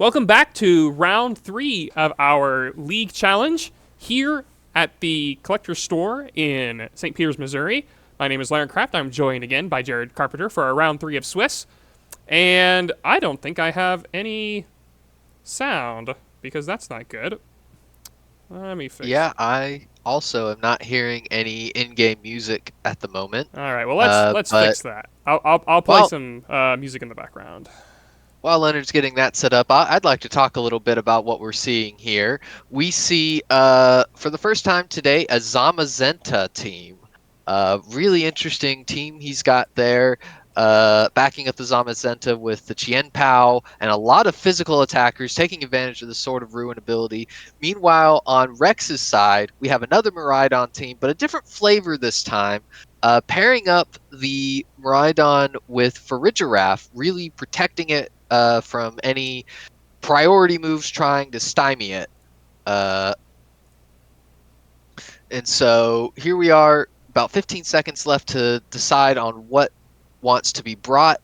Welcome back to round 3 of our league challenge here at the Collector's Store in St. Peters, Missouri. My name is Leonard. I'm joined again by Jared Carpenter for our round 3 of Swiss. And I don't think I have any sound, because that's not good. Let me fix Yeah, I also am not hearing any in-game music at the moment. All right, well, let's fix that. I'll play some music in the background. While Leonard's getting that set up, I'd like to talk a little bit about what we're seeing here. We see, for the first time today, a Zamazenta team. Really interesting team he's got there, backing up the Zamazenta with the Chien-Pao and a lot of physical attackers taking advantage of the Sword of Ruin ability. Meanwhile, on Rex's side, we have another Miraidon team, but a different flavor this time. Pairing up the Miraidon with Farigiraf, really protecting it from any priority moves trying to stymie it. And so here we are, about 15 seconds left to decide on what wants to be brought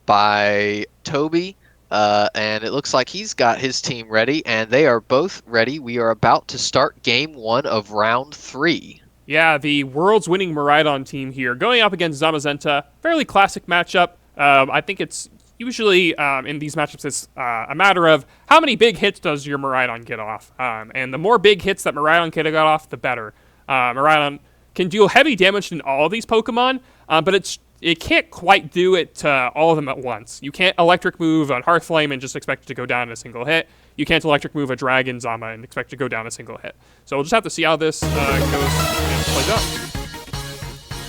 by Toby. And it looks like he's got his team ready, and they are both ready. We are about to start game 1 of round 3. Yeah, the world's winning Miraidon team here, going up against Zamazenta. Fairly classic matchup. I think it's usually in these matchups, it's a matter of how many big hits does your Miraidon get off. And the more big hits that Miraidon can get off, the better. Miraidon can deal heavy damage to all of these Pokemon, but it can't quite do it to all of them at once. You can't electric move on Hearthflame and just expect it to go down in a single hit. You can't electric move a Dragon Zama and expect it to go down a single hit. So we'll just have to see how this goes and plays out.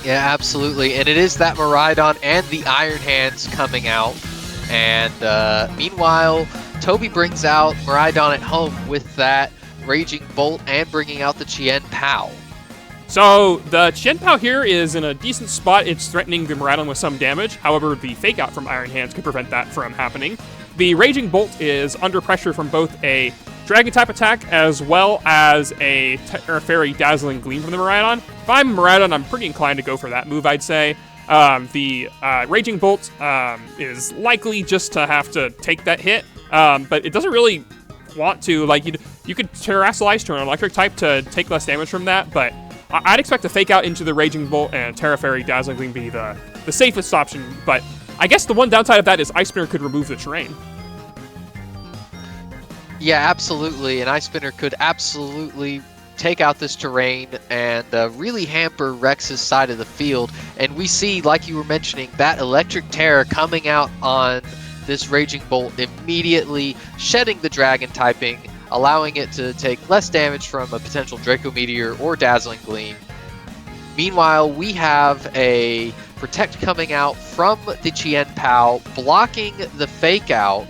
Yeah, absolutely. And it is that Miraidon and the Iron Hands coming out. And meanwhile, Toby brings out Miraidon at home with that Raging Bolt and bringing out the Chien-Pao. So the Chien-Pao here is in a decent spot. It's threatening the Miraidon with some damage. However, the Fake Out from Iron Hands could prevent that from happening. The Raging Bolt is under pressure from both a Dragon-type attack as well as a Tera Fairy Dazzling Gleam from the Miraidon. If I'm Miraidon, I'm pretty inclined to go for that move, I'd say. The Raging Bolt is likely just to have to take that hit, but it doesn't really want to. Like, you could Terrasilize to an electric type to take less damage from that, but I'd expect to Fake Out into the Raging Bolt and Tera Fairy Dazzling Gleam be the safest option, but I guess the one downside of that is Ice Spinner could remove the terrain. Yeah, absolutely. An Ice Spinner could absolutely take out this terrain and really hamper Rex's side of the field. And we see, like you were mentioning, that Electric Terror coming out on this Raging Bolt, immediately shedding the Dragon typing, allowing it to take less damage from a potential Draco Meteor or Dazzling Gleam. Meanwhile, we have a Protect coming out from the Chien-Pao, blocking the Fake Out.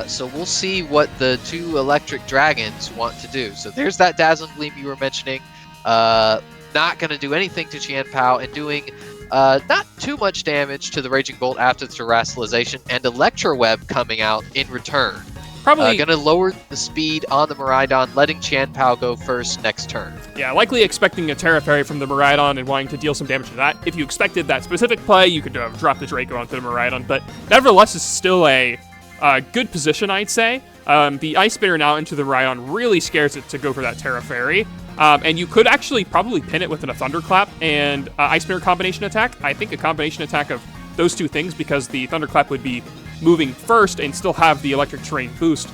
So we'll see what the two Electric Dragons want to do. So there's that Dazzling Gleam you were mentioning. Not going to do anything to Chien-Pao, and doing not too much damage to the Raging Bolt after the Terrasalization, and Electro Web coming out in return. Probably going to lower the speed on the Miraidon, letting Chien-Pao go first next turn. Yeah, likely expecting a Tera Fairy from the Miraidon and wanting to deal some damage to that. If you expected that specific play, you could drop the Draco onto the Miraidon, but nevertheless, it's still a good position, I'd say. The Ice Spinner now into the Miraidon really scares it to go for that Tera Fairy. And you could actually probably pin it with a Thunderclap and Ice Spinner combination attack. I think a combination attack of those two things, because the Thunderclap would be moving first and still have the electric terrain boost,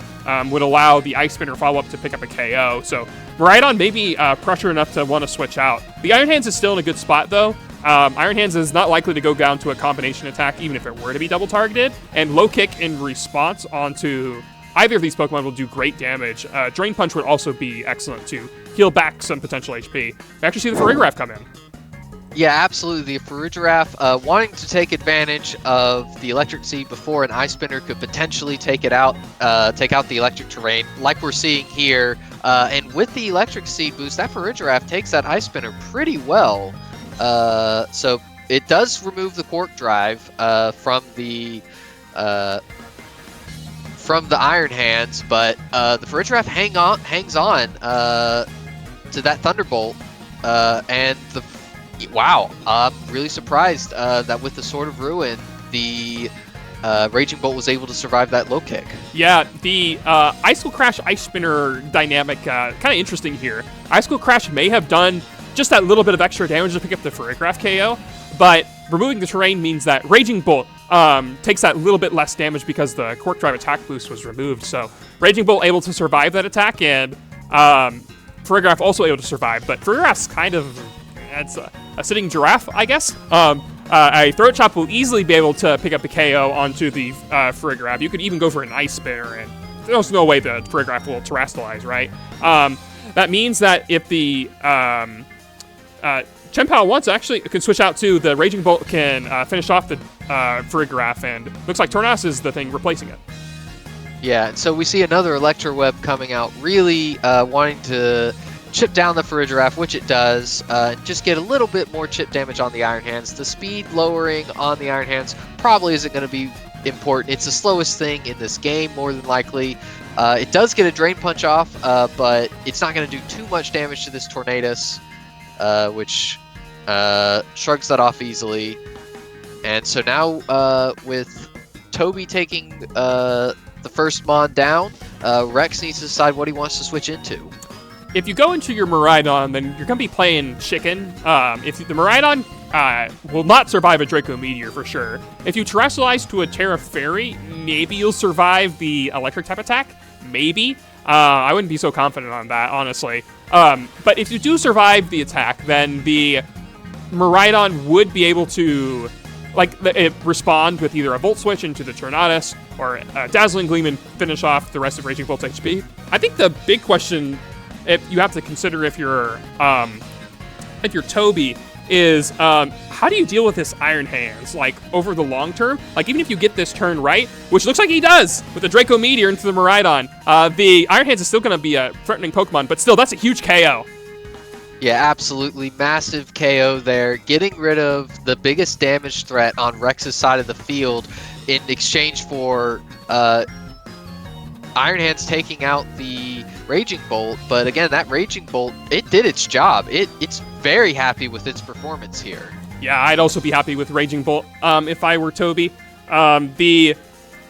would allow the Ice Spinner follow-up to pick up a KO. So Miraidon may be pressure enough to want to switch out. The Iron Hands is still in a good spot, though. Iron Hands is not likely to go down to a combination attack, even if it were to be double targeted. And Low Kick in response onto either of these Pokemon will do great damage. Drain Punch would also be excellent to heal back some potential HP. We actually see the Farigiraf come in. Yeah, absolutely. The Farigiraf wanting to take advantage of the Electric Seed before an Ice Spinner could potentially take out the electric terrain, like we're seeing here. And with the Electric Seed boost, that Farigiraf takes that Ice Spinner pretty well. So it does remove the Quark Drive from the Iron Hands, but the Farigiraf hangs on to that Thunderbolt, and wow, I'm really surprised that with the Sword of Ruin, the Raging Bolt was able to survive that low kick. Yeah, the Icicle Crash Ice Spinner dynamic, kind of interesting here. Icicle Crash may have done just that little bit of extra damage to pick up the Farigiraf KO, but removing the terrain means that Raging Bolt takes that little bit less damage because the Cork Drive attack boost was removed. So Raging Bolt able to survive that attack, and Farigiraf also able to survive. But Farigiraf's kind of, it's a sitting giraffe, I guess. A Throat Chop will easily be able to pick up the KO onto the Farigiraf. You could even go for an Ice Spinner, and there's no way the Farigiraf will Terrastallize, right? That means that if the Chien-Pao wants, actually can switch out to the Raging Bolt, can finish off the Farigiraf, and looks like Tornadus is the thing replacing it. Yeah, so we see another Electro Web coming out, really wanting to chip down the Farigiraf, which it does, just get a little bit more chip damage on the Iron Hands. The speed lowering on the Iron Hands probably isn't going to be important. It's the slowest thing in this game, more than likely. It does get a Drain Punch off, but it's not going to do too much damage to this Tornadus, which shrugs that off easily. And so now with Toby taking the first Mon down, Rex needs to decide what he wants to switch into. If you go into your Miraidon, then you're going to be playing chicken. If the Miraidon will not survive a Draco Meteor for sure. If you Terrastallize to a Terra Fairy, maybe you'll survive the electric type attack. Maybe. I wouldn't be so confident on that, honestly. But if you do survive the attack, then the Miraidon would be able to respond with either a Volt Switch into the Tornadus or a Dazzling Gleam and finish off the rest of Raging Bolt's HP. I think the big question if you have to consider if you're Toby is how do you deal with this Iron Hands over the long term? Even if you get this turn right, which looks like he does with the Draco Meteor into the Miraidon, the Iron Hands is still going to be a threatening Pokemon, but still that's a huge KO. Yeah, absolutely massive KO there, getting rid of the biggest damage threat on Rex's side of the field in exchange for Iron Hands taking out the Raging Bolt. But again, that Raging Bolt, it did its job. It's very happy with its performance here. Yeah, I'd also be happy with Raging Bolt if I were Toby. The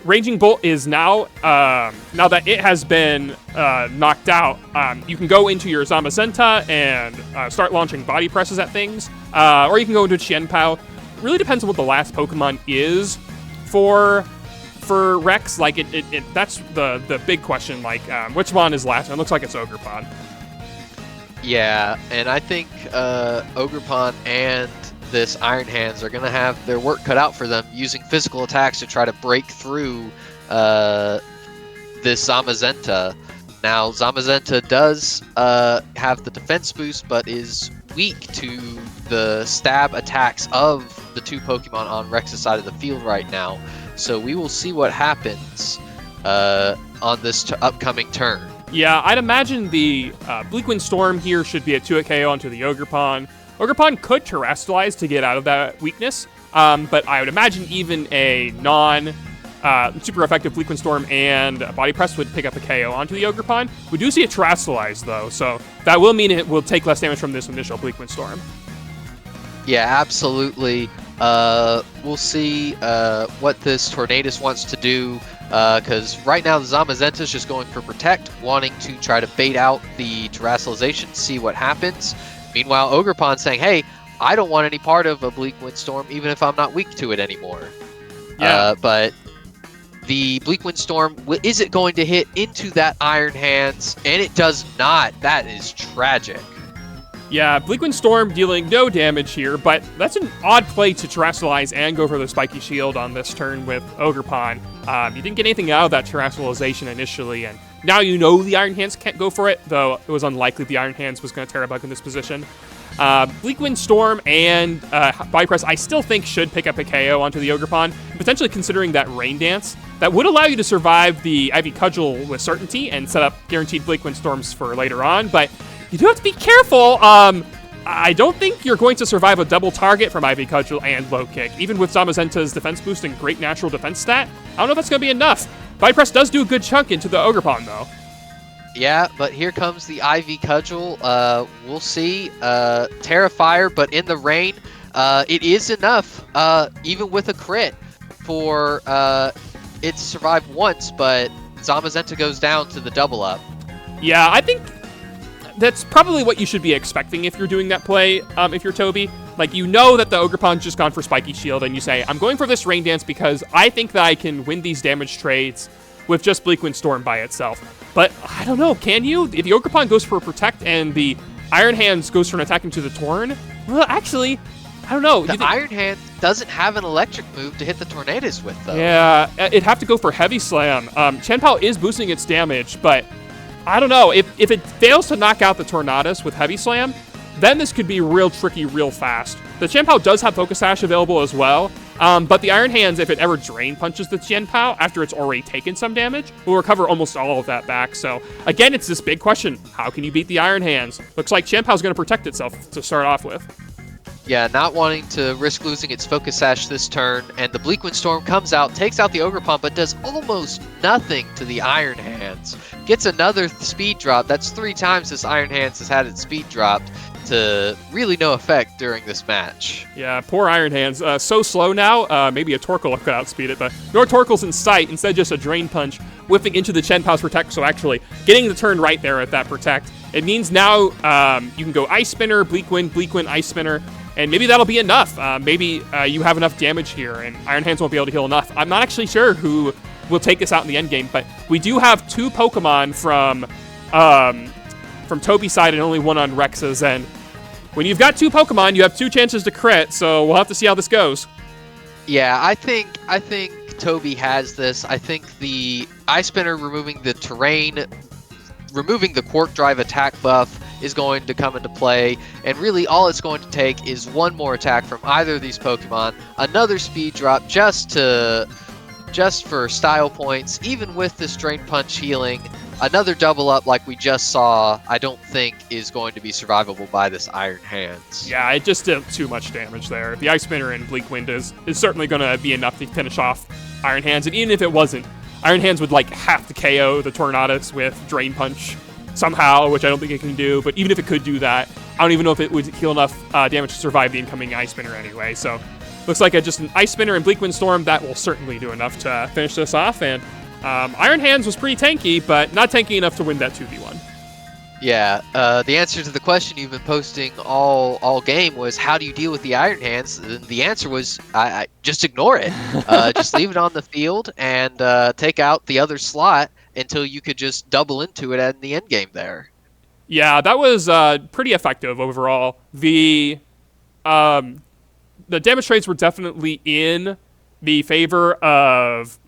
Raging Bolt is now that it has been knocked out, you can go into your Zamazenta and start launching body presses at things, or you can go into Chien-Pao. Really depends on what the last Pokemon is for Rex. That's the big question. Which one is last? And it looks like it's Ogerpon. Yeah, and I think Ogerpon and this Iron Hands are going to have their work cut out for them using physical attacks to try to break through this Zamazenta. Now, Zamazenta does have the defense boost, but is weak to the stab attacks of the two Pokemon on Rex's side of the field right now. So we will see what happens on this upcoming turn. Yeah, I'd imagine the Bleakwind Storm here should be a 2-hit KO onto the Ogerpon. Ogerpon could Terrastallize to get out of that weakness, but I would imagine even a super effective Bleakwind Storm and Body Press would pick up a KO onto the Ogerpon. We do see it Terrastallize, though, so that will mean it will take less damage from this initial Bleakwind Storm. Yeah, absolutely. We'll see what this Tornadus wants to do, because right now the Zamazenta is just going for Protect, wanting to try to bait out the Terrastalliation, see what happens. Meanwhile, Ogerpon saying, hey, I don't want any part of a Bleakwind Storm, even if I'm not weak to it anymore. Yeah. But the Bleakwind Storm, is it going to hit into that Iron Hands? And it does not. That is tragic. Yeah, Bleakwind Storm dealing no damage here, but that's an odd play to Terrastallize and go for the Spiky Shield on this turn with Ogerpon. You didn't get anything out of that Terrastalliation initially, and now you know the Iron Hands can't go for it, though it was unlikely the Iron Hands was going to Terrabug in this position. Bleakwind Storm and Body Press I still think should pick up a KO onto the Ogerpon, potentially considering that Rain Dance. That would allow you to survive the Ivy Cudgel with certainty and set up guaranteed Bleakwind Storms for later on, but you do have to be careful. I don't think you're going to survive a double target from Ivy Cudgel and Low Kick. Even with Zamazenta's defense boost and great natural defense stat, I don't know if that's going to be enough. Body Press does do a good chunk into the Ogerpon, though. Yeah, but here comes the Ivy Cudgel. We'll see. Terra Fire, but in the rain, it is enough, even with a crit, for it to survive once, but Zamazenta goes down to the double up. Yeah, I think that's probably what you should be expecting if you're doing that play, if you're Toby. Like, you know that the Ogerpon's just gone for Spiky Shield, and you say, I'm going for this Rain Dance because I think that I can win these damage trades with just Bleakwind Storm by itself. But, I don't know, can you? If the Ogerpon goes for a Protect and the Iron Hands goes for an attack into the Torn, well, actually, I don't know. The Iron Hand doesn't have an electric move to hit the Tornadus with, though. Yeah, it'd have to go for Heavy Slam. Chien-Pao is boosting its damage, but I don't know. If it fails to knock out the Tornadus with Heavy Slam, then this could be real tricky real fast. The Chien-Pao does have Focus Sash available as well, but the Iron Hands, if it ever Drain Punches the Chien-Pao after it's already taken some damage, will recover almost all of that back. So, again, it's this big question. How can you beat the Iron Hands? Looks like Chien-Pao's going to protect itself to start off with. Yeah, not wanting to risk losing its Focus Sash this turn, and the Bleakwind Storm comes out, takes out the Ogerpon, but does almost nothing to the Iron Hands. Gets another speed drop. That's 3 times this Iron Hands has had its speed dropped to really no effect during this match. Yeah, poor Iron Hands. So slow now, maybe a Torkoal could outspeed it, but no Torkoal's in sight, instead just a Drain Punch, whipping into the Chien-Pao's Protect, so actually getting the turn right there at that Protect. It means now you can go Ice Spinner, Bleakwind, Ice Spinner, and maybe that'll be enough. Maybe you have enough damage here, and Iron Hands won't be able to heal enough. I'm not actually sure who will take this out in the end game, but we do have 2 Pokemon from Toby's side and only 1 on Rex's, and when you've got 2 Pokemon, you have 2 chances to crit, so we'll have to see how this goes. Yeah, I think Toby has this. I think the Ice Spinner removing the terrain, removing the Quark Drive attack buff is going to come into play, and really all it's going to take is 1 more attack from either of these Pokemon, another speed drop just for style points. Even with this Drain Punch healing, another double up like we just saw, I don't think is going to be survivable by this Iron Hands. Yeah, it just did too much damage there. The Ice Spinner and Bleakwind is certainly going to be enough to finish off Iron Hands, and even if it wasn't, Iron Hands would like have to KO the Tornadus with Drain Punch somehow, which I don't think it can do, but even if it could do that, I don't even know if it would heal enough damage to survive the incoming Ice Spinner anyway, so looks like just an Ice Spinner and Bleakwind Storm, that will certainly do enough to finish this off, and Iron Hands was pretty tanky, but not tanky enough to win that 2v1. Yeah, the answer to the question you've been posting all game was, how do you deal with the Iron Hands? And the answer was, I just ignore it. Just leave it on the field and take out the other slot until you could just double into it in the end game there. Yeah, that was pretty effective overall. The damage trades were definitely in the favor of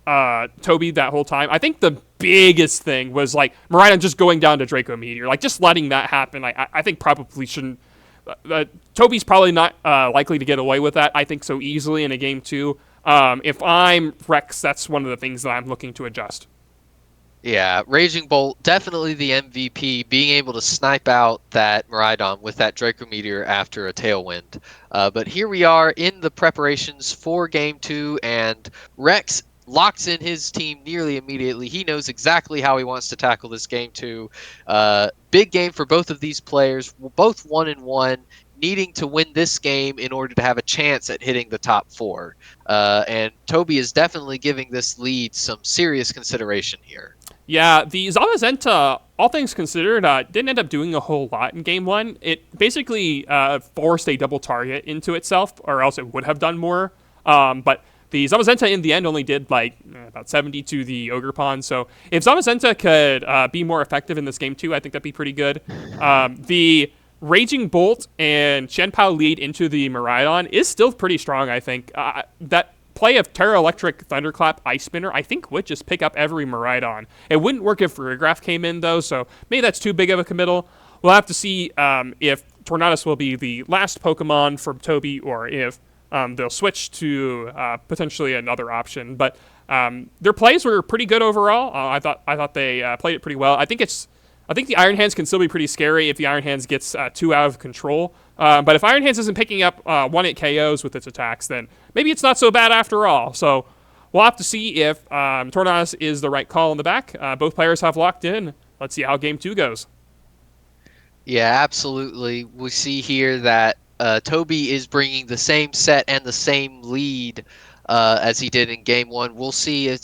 Toby that whole time. I think the biggest thing was like Miraidon just going down to Draco Meteor, like just letting that happen. I think probably shouldn't. Toby's probably not likely to get away with that, I think, so easily in a game 2. If I'm Rex, that's one of the things that I'm looking to adjust. Yeah, Raging Bolt, definitely the MVP, being able to snipe out that Miraidon with that Draco Meteor after a Tailwind. But here we are in the preparations for Game 2, and Rex locks in his team nearly immediately. He knows exactly how he wants to tackle this Game 2. Big game for both of these players, both 1-1, needing to win this game in order to have a chance at hitting the top 4. And Toby is definitely giving this lead some serious consideration here. Yeah, the Zamazenta, all things considered, didn't end up doing a whole lot in Game 1. It basically forced a double target into itself, or else it would have done more. But the Zamazenta in the end only did like about 70 to the Ogerpon. So if Zamazenta could be more effective in this Game 2, I think that'd be pretty good. The Raging Bolt and Chien-Pao lead into the Miraidon is still pretty strong, I think. That play of Terra Electric, Thunderclap, Ice Spinner, I think would just pick up every Miraidon. It wouldn't work if Farigiraf came in, though, so maybe that's too big of a committal. We'll have to see if Tornadus will be the last Pokemon from Toby, or if they'll switch to potentially another option. But their plays were pretty good overall. I thought they played it pretty well. I think the Iron Hands can still be pretty scary if the Iron Hands gets too out of control. But if Iron Hands isn't picking up 1-hit KOs with its attacks, then maybe it's not so bad after all. So we'll have to see if Tornadus is the right call in the back. Both players have locked in. Let's see how Game 2 goes. Yeah, absolutely. We see here that Toby is bringing the same set and the same lead as he did in Game 1. We'll see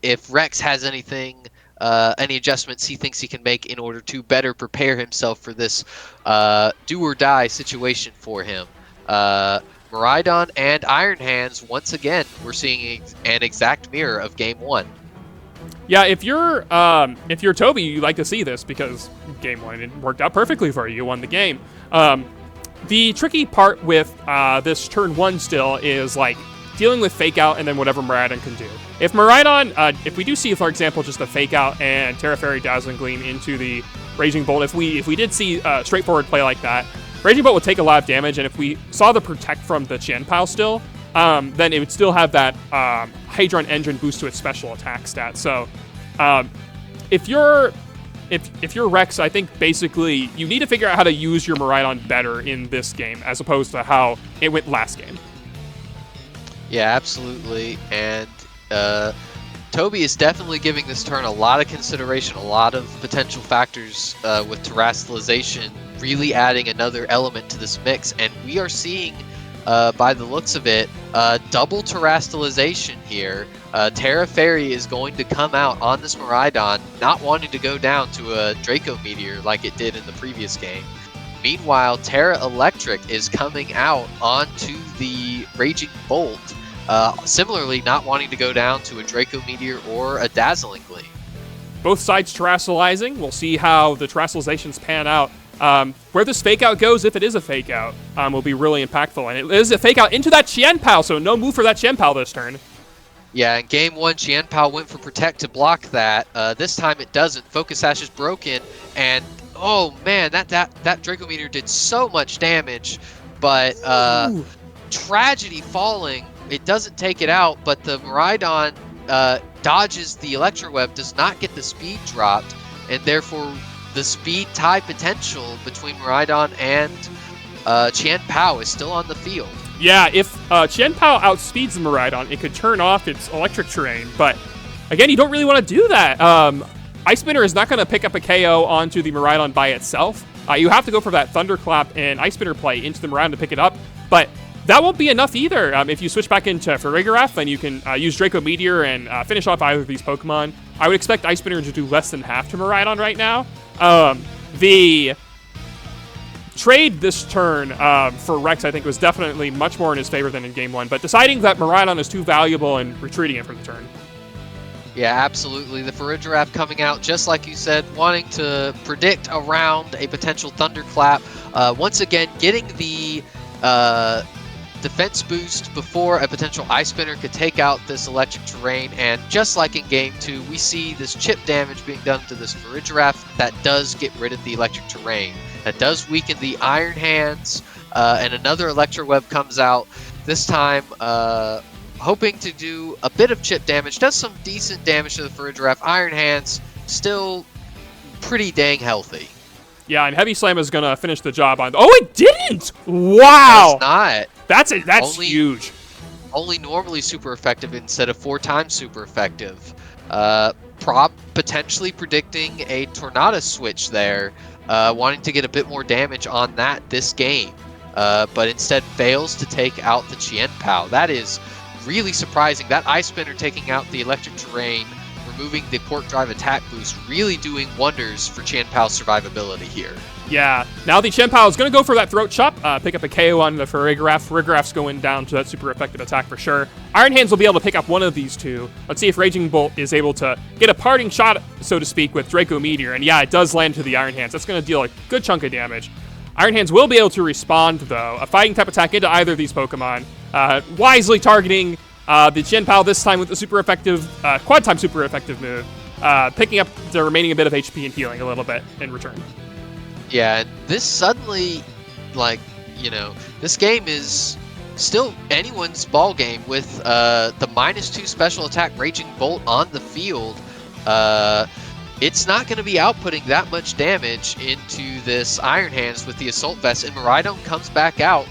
if Rex has anything, any adjustments he thinks he can make in order to better prepare himself for this do-or-die situation for him. Miraidon and Iron Hands, once again, we're seeing an exact mirror of Game 1. Yeah, if you're Toby, you like to see this because Game 1 it worked out perfectly for you. You won the game. The tricky part with this turn 1 still is like dealing with Fake Out and then whatever Miraidon can do. If Miraidon, if we do see, for example, just a Fake Out and Terra Fairy Dazzling Gleam into the Raging Bolt, if we did see a straightforward play like that, Raging Bolt would take a lot of damage, and if we saw the Protect from the Chien-Pao still, then it would still have that Hadron Engine boost to its special attack stat. So if you're Rex, I think basically you need to figure out how to use your Miraidon better in this game as opposed to how it went last game. Yeah, absolutely. And Toby is definitely giving this turn a lot of consideration, a lot of potential factors with Terastallization really adding another element to this mix. And we are seeing, by the looks of it, double Terastallization here. Terra Fairy is going to come out on this Miraidon, not wanting to go down to a Draco Meteor like it did in the previous game. Meanwhile, Terra Electric is coming out onto the Raging Bolt, similarly not wanting to go down to a Draco Meteor or a Dazzling Gleam. Both sides Terastallizing. We'll see how the Terastallizations pan out. Where this Fake Out goes, if it is a Fake Out, will be really impactful. And it is a Fake Out into that Chien-Pao, so no move for that Chien-Pao this turn. Yeah, in Game 1, Chien-Pao went for Protect to block that. This time it doesn't. Focus Sash is broken, and oh man, that Draco Meteor did so much damage, but Tragedy falling, it doesn't take it out, but the Miraidon dodges the Electro Web, does not get the speed dropped, and therefore the speed tie potential between Miraidon and Chien-Pao is still on the field. Yeah, if Chien-Pao outspeeds the Miraidon, it could turn off its electric terrain, but again, you don't really want to do that. Ice Spinner is not going to pick up a KO onto the Miraidon by itself. You have to go for that Thunderclap and Ice Spinner play into the Miraidon to pick it up, but that won't be enough either. If you switch back into Farigiraf, then you can use Draco Meteor and finish off either of these Pokemon. I would expect Ice Spinner to do less than half to Miraidon right now. The trade this turn for Rex, I think, was definitely much more in his favor than in Game 1, but deciding that Miraidon is too valuable and retreating it for the turn. Yeah, absolutely. The Farigiraf coming out, just like you said, wanting to predict around a potential Thunderclap. Once again, getting the defense boost before a potential Ice Spinner could take out this electric terrain, and just like in Game 2, we see this chip damage being done to this Farigiraf that does get rid of the electric terrain. That does weaken the Iron Hands, and another Electro Web comes out, this time hoping to do a bit of chip damage, does some decent damage to the Farigiraf. Iron Hands still pretty dang healthy. Yeah, and Heavy Slam is going to finish the job on... Oh, it didn't! Wow! It's not. That's huge. Only normally super effective instead of 4 times super effective. Potentially predicting a Tornadus switch there, wanting to get a bit more damage on that this game, but instead fails to take out the Chien-Pao. That is really surprising. That Ice Spinner taking out the electric terrain, removing the Port Drive attack boost, really doing wonders for Chien-Pao's survivability here. Yeah, now the Chien-Pao is going to go for that Throat Chop, pick up a KO on the Farigiraf. Farigiraf's going down to that super effective attack for sure. Iron Hands will be able to pick up one of these two. Let's see if Raging Bolt is able to get a parting shot, so to speak, with Draco Meteor. And yeah, it does land to the Iron Hands. That's going to deal a good chunk of damage. Iron Hands will be able to respond, though. A Fighting type attack into either of these Pokemon. Wisely targeting the Chien-Pao this time with the super effective, quad time super effective move. Picking up the remaining bit of HP and healing a little bit in return. Yeah, and this suddenly, like, you know, this game is still anyone's ball game with the -2 special attack Raging Bolt on the field. It's not going to be outputting that much damage into this Iron Hands with the Assault Vest, and Miraidon comes back out,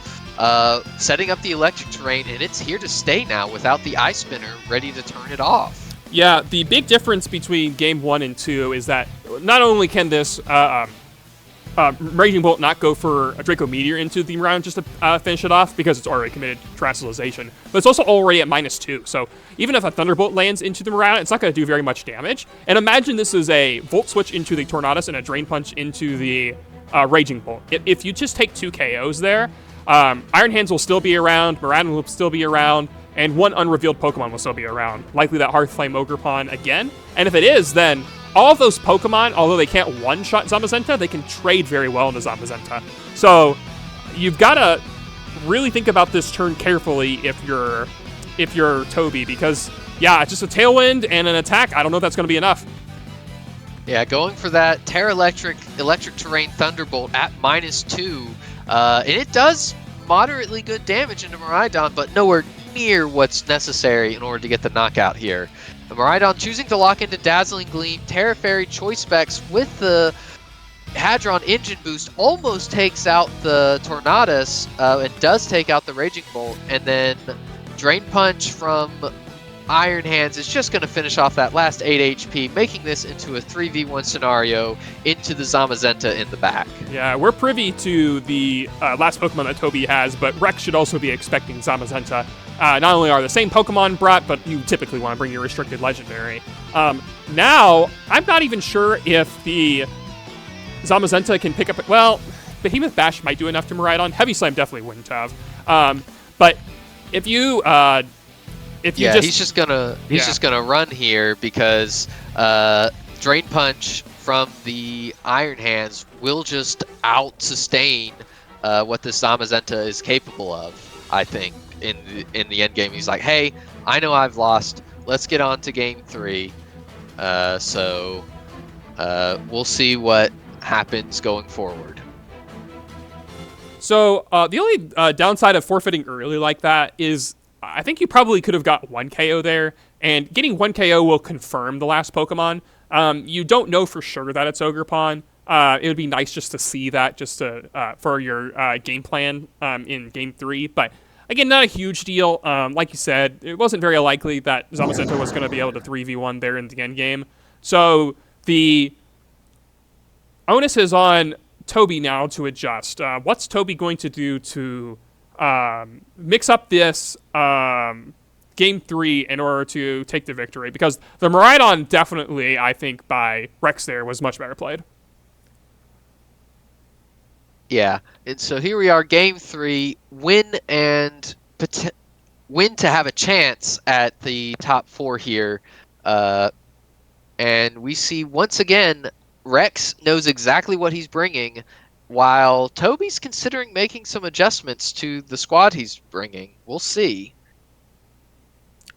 setting up the electric terrain, and it's here to stay now without the Ice Spinner ready to turn it off. Yeah, the big difference between Game 1 and 2 is that not only can this Raging Bolt not go for a Draco Meteor into the Miraidon just to finish it off because it's already committed Terrestrialization. But it's also already at -2, so even if a Thunderbolt lands into the Miraidon, it's not going to do very much damage. And imagine this is a Volt Switch into the Tornadus and a Drain Punch into the Raging Bolt. If you just take 2 KOs there, Iron Hands will still be around, Miraidon will still be around, and one unrevealed Pokemon will still be around. Likely that Hearthflame Ogerpon again. And if it is, then all of those Pokemon, although they can't one-shot Zamazenta, they can trade very well into Zamazenta. So you've got to really think about this turn carefully if you're Toby, because yeah, just a Tailwind and an attack, I don't know if that's going to be enough. Yeah, going for that Terra Electric Terrain Thunderbolt at -2, and it does moderately good damage into Miraidon, but nowhere near what's necessary in order to get the knockout here. The Miraidon choosing to lock into Dazzling Gleam, Terra Fairy Choice Specs with the Hadron Engine Boost almost takes out the Tornadus and does take out the Raging Bolt, and then Drain Punch from Iron Hands is just going to finish off that last 8 HP, making this into a 3v1 scenario into the Zamazenta in the back. Yeah, we're privy to the last Pokemon that Toby has, but Rex should also be expecting Zamazenta. Not only are the same Pokemon brought, but you typically want to bring your restricted legendary. Now, I'm not even sure if the Zamazenta can pick up... Well, Behemoth Bash might do enough to Miraidon. Heavy Slam definitely wouldn't have. But if you... he's just gonna run here because Drain Punch from the Iron Hands will just out sustain what this Zamazenta is capable of. I think in the end game, he's like, hey, I know I've lost. Let's get on to game 3. So we'll see what happens going forward. So the only downside of forfeiting early like that is I think you probably could have got 1 KO there, and getting 1 KO will confirm the last Pokemon. You don't know for sure that it's Ogerpon. It would be nice just to see that, just to for your game plan in Game 3. But again, not a huge deal. Like you said, it wasn't very likely that Zamazenta was going to be able to 3v1 there in the end game. So the onus is on Toby now to adjust. What's Toby going to do to mix up this Game 3 in order to take the victory? Because the Miraidon definitely, I think, by Rex there was much better played. Yeah, and so here we are, Game 3, win to have a chance at the top 4 here. And we see, once again, Rex knows exactly what he's bringing, while Toby's considering making some adjustments to the squad he's bringing. We'll see.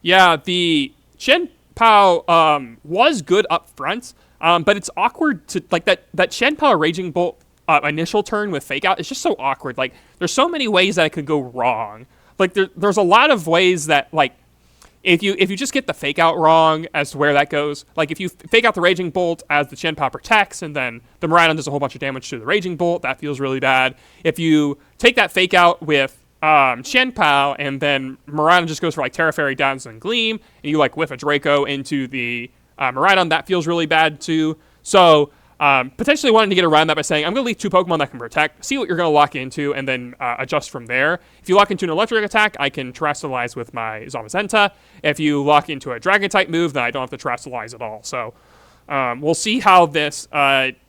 Yeah, the Chien-Pao was good up front, but it's awkward to, like, that Chien-Pao Raging Bolt initial turn with Fake Out is just so awkward. Like, there's so many ways that it could go wrong. Like, there's a lot of ways that, like, if you just get the Fake Out wrong as to where that goes, like if you Fake Out the Raging Bolt as the Chien-Pao protects, and then the Miraidon does a whole bunch of damage to the Raging Bolt, that feels really bad. If you take that Fake Out with Chien-Pao, and then Miraidon just goes for like Terra Fairy, Dazzling Gleam, and you like whiff a Draco into the Miraidon, that feels really bad too. So potentially wanting to get around that by saying, I'm going to leave 2 Pokemon that can protect, see what you're going to lock into, and then adjust from there. If you lock into an electric attack, I can Terrestrialize with my Zamazenta. If you lock into a Dragon-type move, then I don't have to Terrestrialize at all. So we'll see how this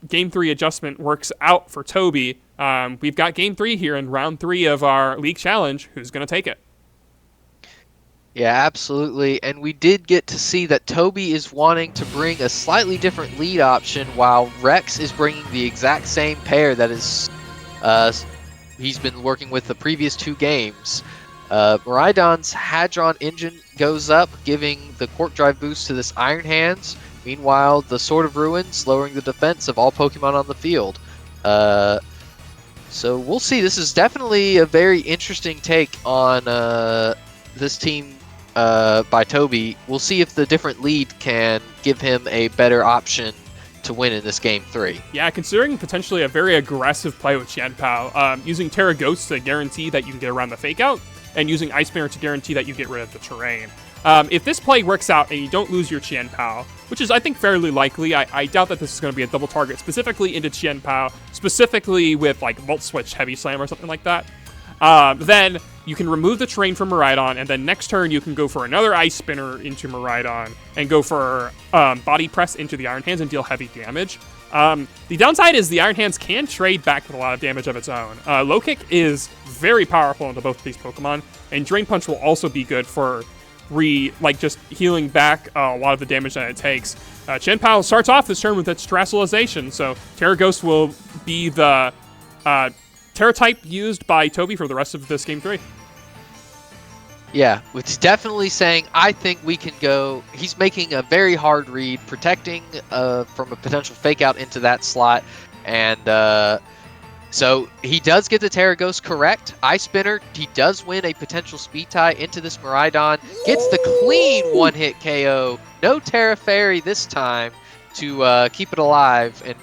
Game 3 adjustment works out for Toby. We've got Game 3 here in Round 3 of our League Challenge. Who's going to take it? Yeah, absolutely. And we did get to see that Toby is wanting to bring a slightly different lead option, while Rex is bringing the exact same pair that is he's been working with the previous 2 games. Miraidon's Hadron Engine goes up, giving the Quark Drive boost to this Iron Hands. Meanwhile, the Sword of Ruins lowering the defense of all Pokemon on the field. So we'll see. This is definitely a very interesting take on this team by Toby. We'll see if the different lead can give him a better option to win in this Game 3. Yeah, considering potentially a very aggressive play with Chien-Pao, using Terra Ghost to guarantee that you can get around the Fake Out, and using Ice Mirror to guarantee that you get rid of the terrain. If this play works out and you don't lose your Chien-Pao, which is, I think, fairly likely, I doubt that this is going to be a double target specifically into Chien-Pao, specifically with, like, Volt Switch Heavy Slam or something like that, then you can remove the terrain from Miraidon, and then next turn you can go for another Ice Spinner into Miraidon and go for Body Press into the Iron Hands and deal heavy damage. The downside is the Iron Hands can trade back with a lot of damage of its own. Low Kick is very powerful into both of these Pokemon, and Drain Punch will also be good for just healing back a lot of the damage that it takes. Chien-Pao starts off this turn with its Terastallization, so Terra Ghost will be the Terra type used by Toby for the rest of this Game 3. Yeah, it's definitely saying, I think we can go. He's making a very hard read, protecting from a potential fake out into that slot. And so he does get the Terra Ghost correct. Ice Spinner, he does win a potential speed tie into this Miraidon. Gets the clean one-hit KO. No Terra Fairy this time to keep it alive and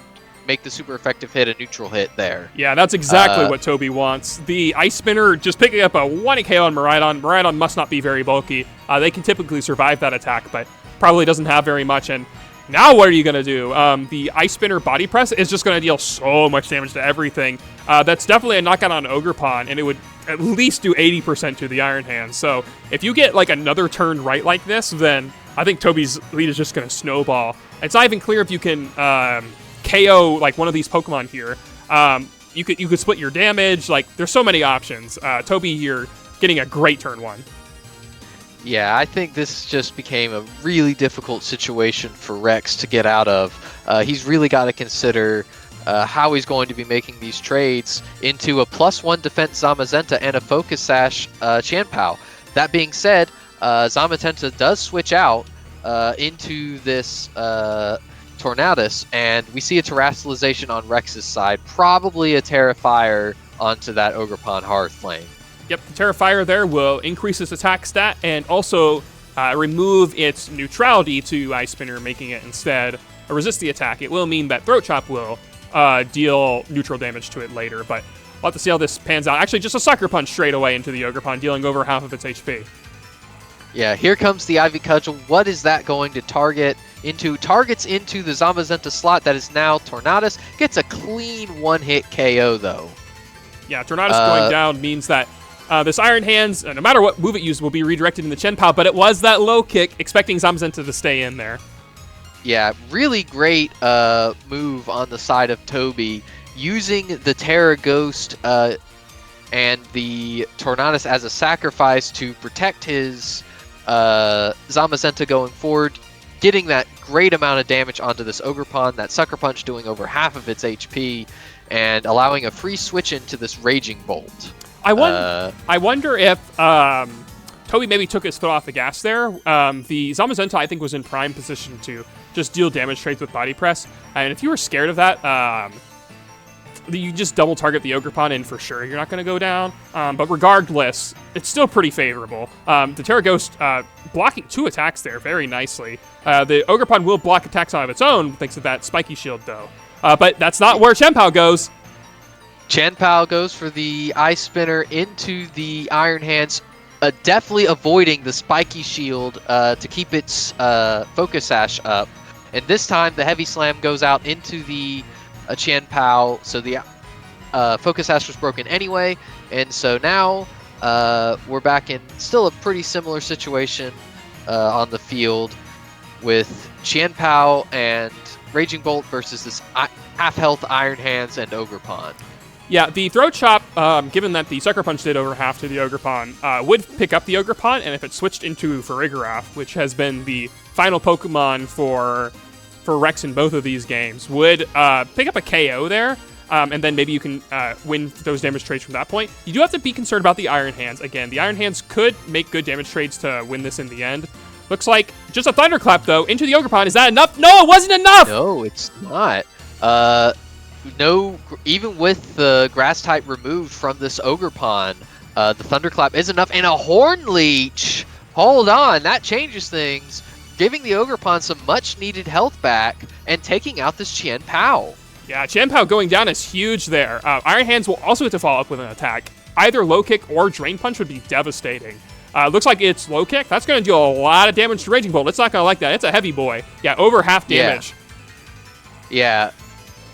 make the super effective hit a neutral hit there. Yeah, that's exactly what Toby wants. The Ice Spinner just picking up a 1-hit KO on Miraidon. Miraidon must not be very bulky. They can typically survive that attack, but probably doesn't have very much. And now what are you going to do? The Ice Spinner Body Press is just going to deal so much damage to everything. That's definitely a knockout on Ogerpon, and it would at least do 80% to the Iron Hands. So if you get like another turn right like this, then I think Toby's lead is just going to snowball. It's not even clear if you can KO like one of these Pokemon here. You could split your damage. Like, there's so many options. Toby here getting a great turn 1. Yeah, I think this just became a really difficult situation for Rex to get out of. He's really got to consider how he's going to be making these trades into a +1 defense Zamazenta and a Focus Sash Chien-Pao. That being said, Zamazenta does switch out into this Tornadus, and we see a Terastallization on Rex's side, probably a Terra Fire onto that Ogerpon-Hearthflame. Yep, the Terra Fire there will increase its attack stat and also remove its neutrality to Ice Spinner, making it instead resist the attack. It will mean that Throat Chop will deal neutral damage to it later, but we'll have to see how this pans out. Actually, just a Sucker Punch straight away into the Ogerpon, dealing over half of its HP. Yeah, here comes the Ivy Cudgel. What is that going to target into? Targets into the Zamazenta slot that is now Tornadus. Gets a clean 1-hit KO, though. Yeah, Tornadus going down means that this Iron Hands, no matter what move it used, will be redirected in the Chien-Pao, but it was that low kick, expecting Zamazenta to stay in there. Yeah, really great move on the side of Toby, using the Terra Ghost and the Tornadus as a sacrifice to protect his Zamazenta going forward, getting that great amount of damage onto this Ogerpon, that Sucker Punch doing over half of its HP, and allowing a free switch into this Raging Bolt. I wonder if Toby maybe took his foot off the gas there. The Zamazenta, I think, was in prime position to just deal damage trades with Body Press, and if you were scared of that, you just double target the Ogerpon and for sure you're not going to go down. But regardless, it's still pretty favorable. The Terra Ghost blocking 2 attacks there very nicely. The Ogerpon will block attacks on its own thanks to that Spiky Shield, though. But that's not where Chien-Pao goes. Chien-Pao goes for the Ice Spinner into the Iron Hands, definitely avoiding the Spiky Shield to keep its Focus Sash up. And this time the Heavy Slam goes out into the Chien-Pao, so the Focus Sash was broken anyway, and so now we're back in still a pretty similar situation on the field with Chien-Pao and Raging Bolt versus this half-health Iron Hands and Ogerpon. Yeah, the Throat Chop, given that the Sucker Punch did over half to the Ogerpon, would pick up the Ogerpon, and if it switched into Farigiraf, which has been the final Pokemon for Rex in both of these games, would pick up a KO there, and then maybe you can win those damage trades from that point. You do have to be concerned about the Iron Hands. Again, the Iron Hands could make good damage trades to win this in the end. Looks like just a Thunderclap, though, into the Ogerpon. Is that enough? No, it wasn't enough! No, it's not. No, even with the Grass type removed from this Ogerpon, the Thunderclap is enough. And a Horn Leech! Hold on, that changes things. Giving the Ogerpon some much-needed health back and taking out this Chien-Pao. Yeah, Chien-Pao going down is huge there. Iron Hands will also have to follow up with an attack. Either Low Kick or Drain Punch would be devastating. Looks like it's low kick. That's going to do a lot of damage to Raging Bolt. It's not going to like that. It's a heavy boy. Yeah, over half damage. Yeah.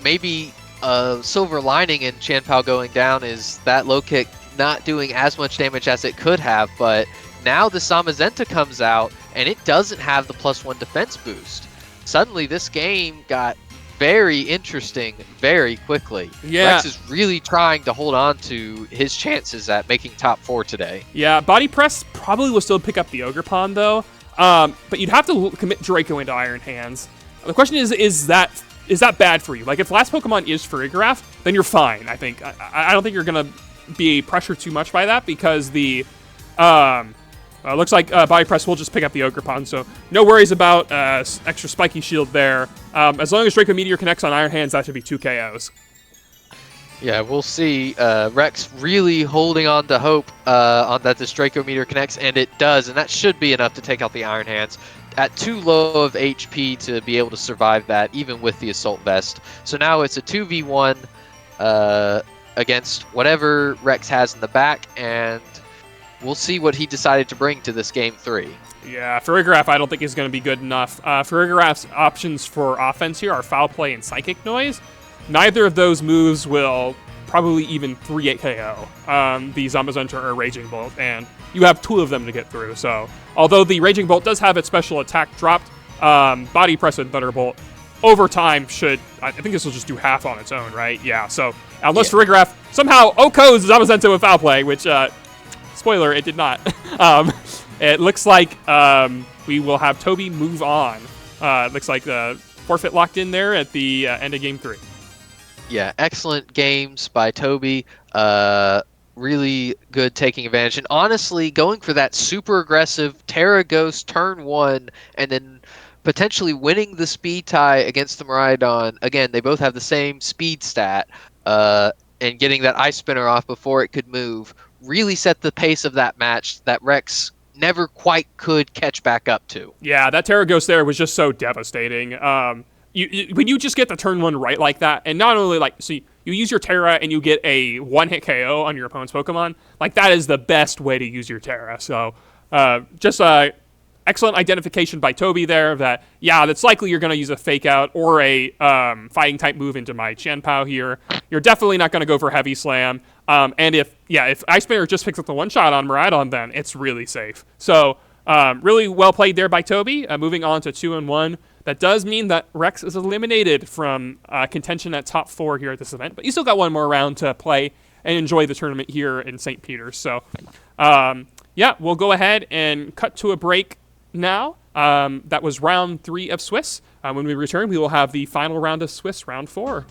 Maybe a silver lining in Chien-Pao going down is that low kick not doing as much damage as it could have, but now the Zamazenta comes out, and it doesn't have the +1 defense boost. Suddenly, this game got very interesting very quickly. Yeah. Rex is really trying to hold on to his chances at making top 4 today. Yeah, Body Press probably will still pick up the Ogerpon, though. But you'd have to commit Draco into Iron Hands. The question is that bad for you? Like, if last Pokemon is Farigiraf, then you're fine, I think. I don't think you're going to be pressured too much by that, because the... looks like Body Press will just pick up the Ogerpon, so no worries about extra Spiky Shield there. As long as Draco Meteor connects on Iron Hands, that should be 2 KOs. Yeah, we'll see. Rex really holding on to hope on that this Draco Meteor connects, and it does, and that should be enough to take out the Iron Hands. At too low of HP to be able to survive that, even with the Assault Vest. So now it's a 2v1 against whatever Rex has in the back, and we'll see what he decided to bring to this game 3. Yeah, Farigiraf I don't think is going to be good enough. Farigiraf's options for offense here are Foul Play and Psychic Noise. Neither of those moves will probably even 3-8 KO the Zamazenta or Raging Bolt, and you have 2 of them to get through. So, although the Raging Bolt does have its special attack dropped, Body Press and Thunderbolt over time should... I think this will just do half on its own, right? Yeah, so unless Farigiraf somehow OHKOs Zamazenta with Foul Play, which... spoiler, it did not. It looks like we will have Toby move on. It looks like the forfeit locked in there at the end of Game 3. Yeah, excellent games by Toby. Really good taking advantage. And honestly, going for that super aggressive Terra Ghost turn 1 and then potentially winning the speed tie against the Miraidon. Again, they both have the same speed stat. And getting that Ice Spinner off before it could move really set the pace of that match that Rex never quite could catch back up to. Yeah, that Terra Ghost there was just so devastating. When you just get the turn 1 right like that, and not only so you use your Terra and you get a 1-hit KO on your opponent's Pokemon, like that is the best way to use your Terra. So just excellent identification by Toby there that, yeah, that's likely you're going to use a Fake Out or a fighting type move into my Chien-Pao here. You're definitely not going to go for Heavy Slam. And if Ice Spinner just picks up the one-shot on Miraidon, then it's really safe. So really well played there by Toby. Moving on to 2-1. That does mean that Rex is eliminated from contention at top 4 here at this event, but you still got one more round to play and enjoy the tournament here in St. Peter's. So, yeah, we'll go ahead and cut to a break now. That was round 3 of Swiss. When we return, we will have the final round of Swiss, round 4.